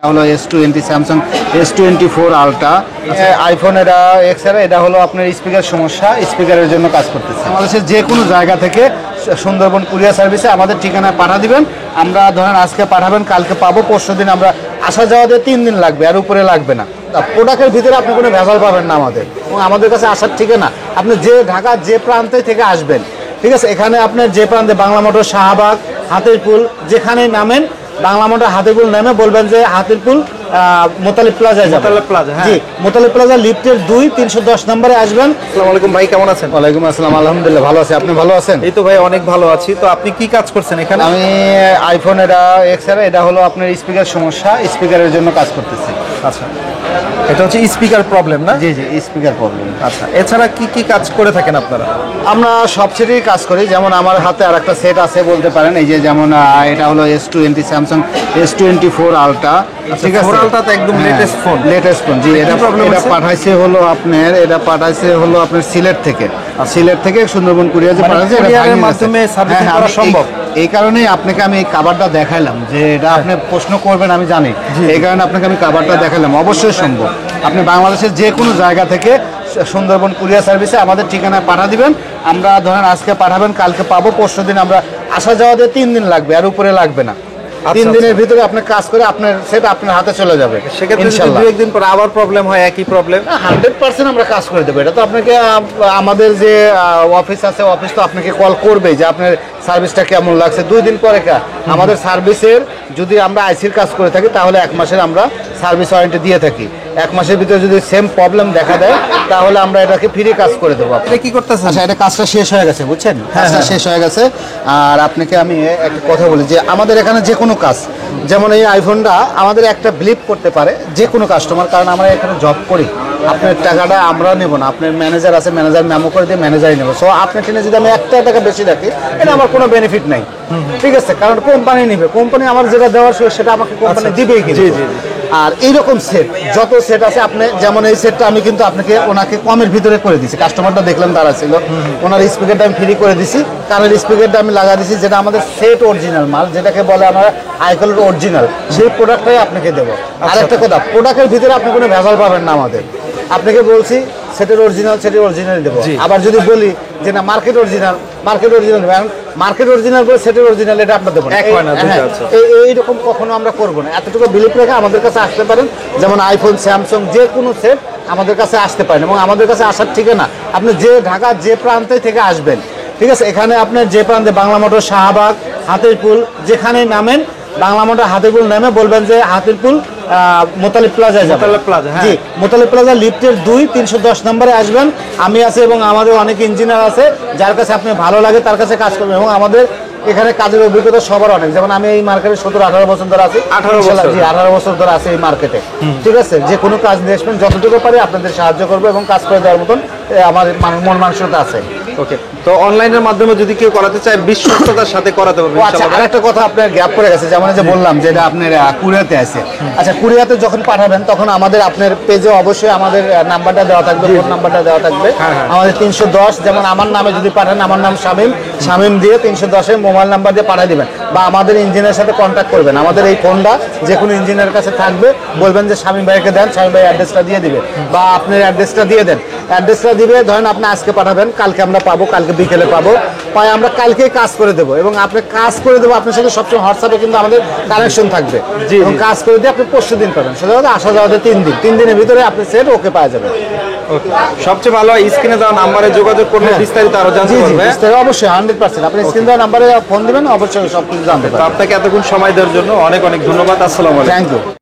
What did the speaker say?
হলো S20 Samsung S24 ultra iPhone এটা x এর এটা হলো আপনার স্পিকার সমস্যা, স্পিকারের জন্য কাজ করতেছে। বাংলাদেশের যে কোনো জায়গা থেকে সুন্দরবন কুরিয়ার সার্ভিসে আমাদের ঠিকানায় পাঠা দিবেন। আমরা ধরেন আজকে পাঠাবেন, কালকে পাবো, পরশু দিন আমরা আসা যাওয়াতে 3 দিন লাগবে, আর উপরে লাগবে না। প্রোডাক্টের ভিতরে আপনি কোনো ভেজাল পাবেন না আমাদের, এবং আমাদের কাছে আসার ঠিকানা আপনি যে ঢাকার যে প্রান্তে থেকে আসবেন, ঠিক আছে, এখানে আপনার যে প্রান্তে বাংলা মোটর, শাহবাগ, হাতিরপুল যেখানেই নামেন, বাংলা মোটর হাতিরপুল নামে বলবেন যে হাতিরপুল মোতালিব প্লাজায় যাবেন। মোতালিব প্লাজা, হ্যাঁ। জি, মোতালিব প্লাজা লিফটের 2-310 নম্বরে আসবেন। আসসালামু আলাইকুম ভাই, কেমন আছেন? ওয়ালাইকুম আসসালাম, আলহামদুলিল্লাহ ভালো আছি। আপনি ভালো আছেন? এই তো ভাই অনেক ভালো আছি। তো আপনি কি কাজ করছেন এখানে? আমি আইফোন এটা এক্স এর এটা হলো আপনার স্পিকার সমস্যা, স্পিকারের জন্য কাজ করতেছি। আচ্ছা, এটা হচ্ছে স্পিকার প্রবলেম না? জি জি, স্পিকার প্রবলেম। আচ্ছা, এছাড়া কি কি কাজ করে থাকেন আপনারা? আমরা সব সেটেই কাজ করি, যেমন আমার হাতে আর একটা সেট আছে বলতে পারেন, এই যে যেমন এটা হলো S20 স্যামসাং S24 আলট্রা, ঠিক আছে, 4 আলট্রা তো একদম লেটেস্ট ফোন। Latest phone. জি, এটা problem এটা হচ্ছে? পাঠাইছে হলো আপনার সিলেট থেকে, সিলেট থেকে সুন্দরবন কুরিয়ার যে মানে পাঠাইছে, এটা courier-এর ভাঙিয়ে মাধ্যমে গেছে। servicing হ্যাঁ, করা আমি সম্ভব? এই কারণেই আপনাকে আমি এই কাভারটা দেখাইলাম, যে এটা আপনি প্রশ্ন করবেন আমি জানি, এই কারণে আপনাকে আমি কাভারটা দেখাইলাম। অবশ্যই সম্ভব। আপনি বাংলাদেশের যে কোনো জায়গা থেকে সুন্দরবন কুরিয়ার সার্ভিসে আমাদের ঠিকানায় পাঠা দিবেন। আমরা ধরেন আজকে পাঠাবেন, কালকে পাবো, পরশু দিন আমরা আসা যাওয়াতে 3 দিন লাগবে, আর উপরে লাগবে না। 3 দিনের ভিতরে আপনি কাজ করে আপনার সেট আপনার হাতে চলে যাবে সেক্ষেত্রে যদি ইনশাআল্লাহ। 2-1 দিন পর আবার প্রবলেম হয়, একই প্রবলেম? 100% আমরা কাজ করে দেবো। এটা তো আপনাকে আমাদের যে অফিস আছে, অফিস তো আপনাকে কল করবে যে আপনার সার্ভিসটা কেমন লাগছে। 2 দিন পরে আমাদের সার্ভিসের যদি আমরা আইসির কাজ করে থাকি, তাহলে 1 মাসের আমরা সার্ভিস ওয়ারেন্টি দিয়ে থাকি। 1 মাসের ভিতরে যদি সেম প্রবলেম দেখা দেয়, তাহলে আমরা এটাকে ফ্রি কাজ করে দেবো। আপনি কি করতেছেন? আচ্ছা, এটা কাজটা শেষ হয়ে গেছে, বুঝছেন, কাজটা শেষ হয়ে গেছে। আর আপনাকে আমি একটা কথা বলি, যে আমাদের এখানে যে কোনো কাজ, যেমন এই আইফোনটা আমাদের একটা ব্লিপ করতে পারে যে কোনো কাস্টমার, কারণ আমরা এখানে জব করি। আপনার টাকাটা আমরা নেব না, আপনার ম্যানেজার আছে, ম্যানেজার মেমো করে দিয়ে ম্যানেজারই নেবো। সো আপনার ট্রেনে যদি আমি 1 টাকা বেশি রাখি, এটা আমার কোনো বেনিফিট নাই, ঠিক আছে, কারণ কোম্পানি নেবে, কোম্পানি আমার যেটা দেওয়ার সেটা আমাকে কোম্পানি দিবেই। জি জি। আর এইরকম সেট যত সেট আছে, আপনি যেমন এই সেটটা আমি কিন্তু আপনাকে ওনাকে কমের ভিতরে করে দিছি। কাস্টমারটা দেখলাম তারা ছিল, ওনার স্পিকারটা আমি ফ্রি করে দিছি, কানের স্পিকারটা আমি লাগা দিছি, যেটা আমাদের সেট অরিজিনাল মাল, যেটাকে বলে আমরা আইকলের অরিজিনাল, সেই প্রোডাক্টটাই আপনাকে দেবো। আর একটা কথা, প্রোডাক্টের ভিতরে আপনি কোনো ভেজাল পাবেন না আমাদের। আপনাকে বলছি সেটের অরিজিনাল, সেটের অরিজিনালই দেবো। আবার যদি বলি যে না market original, market original, market original বলে সেটের অরিজিনাল, এটা আপনার দেবো না। এইরকম কখনো আমরা করবো না। এতটুকু বিলিভ রেখে আমাদের কাছে আসতে পারেন। যেমন আইফোন, স্যামসাং যে কোনো সেট আমাদের কাছে আসতে পারেন, এবং আমাদের কাছে আসার ঠিকানা আপনি যে ঢাকার যে প্রান্তে থেকে আসবেন, ঠিক আছে, এখানে আপনার যে প্রান্তে বাংলা মোটর, শাহবাগ, হাতিরপুল যেখানেই নামেন, বাংলা মোটর হাতিরপুল নামে বলবেন যে হাতিরপুল মোতালিব প্লাজায় যাবেন। মোতালিব প্লাজা, হ্যাঁ। জি, মোতালিব প্লাজা লিফটের 2-310 নম্বরে আসবেন। আমি আছি এবং আমাদের অনেক ইঞ্জিনিয়ার আছে, যার কাছে আপনি ভালো লাগে তার কাছে কাজ করবেন। এবং আমাদের এখানে কাজের অভিজ্ঞতা সবার অনেক, যেমন আমি এই মার্কেটে 17-18 বছর ধরে আছি। 18 বছর ধরে আছে এই মার্কেটে, ঠিক আছে। যে কোনো কাজ নিয়ে আসবেন, যতটুকু পারি আপনাদের সাহায্য করবো, এবং কাজ করে দেওয়ার মতন আমার মন মানসিকতা আছে। ওকে, তো অনলাইনের মাধ্যমে যদি কেউ করাতে চায়, বিশ্বস্ততার সাথে করাতে পারবে আচ্ছা, ইনশাআল্লাহ। আরেকটা কথা আপনার গ্যাপ করে গেছে, যেমন যে বললাম যে এটা আপনার কুরিয়াতে আছে। আচ্ছা, কুরিয়াতে যখন পাঠাবেন, তখন আমাদের আপনার পেজে অবশ্যই আমাদের নাম্বারটা দেওয়া থাকবে, ফোন নাম্বারটা দেওয়া থাকবে। আমাদের 310, যেমন আমার নামে যদি পাঠান, আমার নাম শামীম দিয়ে 310-এ মোবাইল নাম্বার দিয়ে পাঠিয়ে দিবেন, বা আমাদের ইঞ্জিনিয়ারের সাথে কন্ট্যাক্ট করবেন। আমাদের এই ফোনটা যে কোনো ইঞ্জিনিয়ারের কাছে থাকবে, বলবেন যে শামীম ভাইকে দেন, শামীম ভাই অ্যাড্রেসটা দিয়ে দিবে, বা আপনার অ্যাড্রেসটা দিয়ে দেন। অ্যাড্রেসটা দিবে, ধরেন আপনি আজকে পাঠাবেন, কালকে আমরা পাবো, কালকে বিকেলে পাবো, আমরা কালকেই কাজ করে দেবো। এবং আপনি কাজ করে দেবো, আপনার সাথে সবসময় হোয়াটসঅ্যাপে কিন্তু আমাদের কানেকশন থাকবে, এবং কাজ করে দিয়ে আপনি পরশু দিন পাবেন। সেটা হচ্ছে আসা যাওয়াতে 3 দিন, 3 দিনের ভিতরে আপনি সেট ওকে পাওয়া যাবে। সবচেয়ে ভালো হয় স্ক্রিনে দেওয়া নাম্বারে যোগাযোগ করলে বিস্তারিত আরো জানতে পারবে। অবশ্যই 100%। আপনি স্ক্রিন দেওয়া নাম্বারে ফোন দিবেন, অবশ্যই সব কিছু জানতে পারবেন। আপনাকে এতক্ষণ সময় দেওয়ার জন্য অনেক অনেক ধন্যবাদ। আসসালামু আলাইকুম। Thank you.